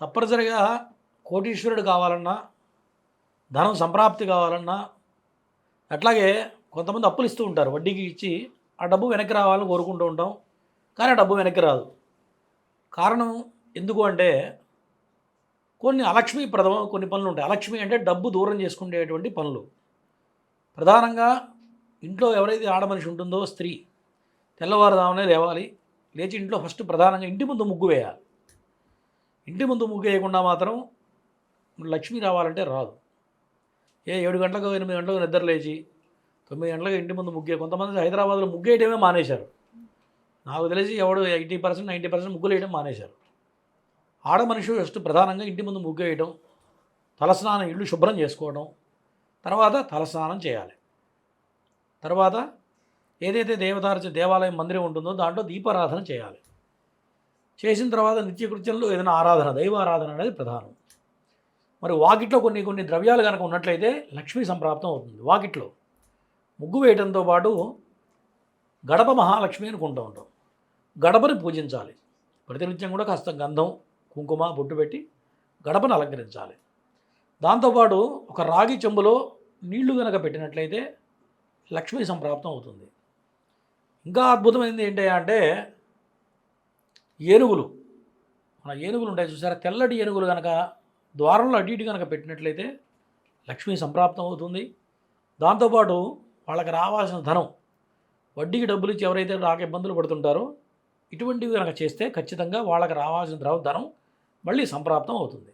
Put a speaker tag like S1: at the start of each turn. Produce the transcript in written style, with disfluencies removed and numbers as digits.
S1: తప్పనిసరిగా కోటీశ్వరుడు కావాలన్నా, ధనం సంప్రాప్తి కావాలన్నా, అట్లాగే కొంతమంది అప్పులు ఇస్తూ ఉంటారు. వడ్డీకి ఇచ్చి ఆ డబ్బు వెనక్కి రావాలని కోరుకుంటూ ఉంటాం. కానీ ఆ డబ్బు వెనక్కి రాదు. కారణం ఎందుకు అంటే కొన్ని అలక్ష్మీప్రదం కొన్ని పనులుంటాయి. అలక్ష్మి అంటే డబ్బు దూరం చేసుకునేటువంటి పనులు. ప్రధానంగా ఇంట్లో ఎవరైతే ఆడమనిషి ఉంటుందో స్త్రీ, తెల్లవారుజామునే లేవాలి. లేచి ఇంట్లో ఫస్ట్ ప్రధానంగా ఇంటి ముందు ముగ్గు వేయాలి. ఇంటి ముందు ముగ్గు వేయకుండా మాత్రం లక్ష్మి రావాలంటే రాదు. 7 గంటలకు 8 గంటలకు నిద్ర లేచి 9 గంటలకు ఇంటి ముందు ముగ్గే కొంతమంది హైదరాబాద్లో ముగ్గేయడమే మానేశారు. నాకు తెలిసి ఎవడు 80% 90% ముగ్గులు వేయడం మానేశారు. ఆడ మనిషి ఫస్ట్ ప్రధానంగా ఇంటి ముందు ముగ్గు వేయడం, తలస్నానం ఇల్లు శుభ్రం చేసుకోవడం, తర్వాత తలస్నానం చేయాలి. తర్వాత ఏదైతే దేవాలయం మందిరం ఉంటుందో దాంట్లో దీపారాధన చేయాలి. చేసిన తర్వాత నిత్యకృత్యంలో ఏదైనా ఆరాధన, దైవారాధన అనేది ప్రధానం. మరి వాకిట్లో కొన్ని ద్రవ్యాలు కనుక ఉన్నట్లయితే లక్ష్మీ సంప్రాప్తం అవుతుంది. వాకిట్లో ముగ్గు వేయడంతో పాటు గడప మహాలక్ష్మి అనుకుంటూ ఉంటాం. గడపని పూజించాలి. ప్రతినిత్యం కూడా కాస్త గంధం, కుంకుమ, బొట్టు పెట్టి గడపను అలంకరించాలి. దాంతోపాటు ఒక రాగి చెంబులో నీళ్లు కనుక పెట్టినట్లయితే లక్ష్మీ సంప్రాప్తం అవుతుంది. ఇంకా అద్భుతమైనది ఏంటి అంటే ఏనుగులు, మన ఏనుగులు ఉంటాయి చూసారా, తెల్లటి ఏనుగులు కనుక ద్వారంలో అటు ఇటు కనుక పెట్టినట్లయితే లక్ష్మీ సంప్రాప్తం అవుతుంది. దాంతోపాటు వాళ్ళకి రావాల్సిన ధనం, వడ్డీకి డబ్బులు ఇచ్చి ఎవరైతే రాక ఇబ్బందులు పడుతుంటారో ఇటువంటివి కనుక చేస్తే ఖచ్చితంగా వాళ్ళకి రావాల్సిన ధనం మళ్ళీ సంప్రాప్తం అవుతుంది.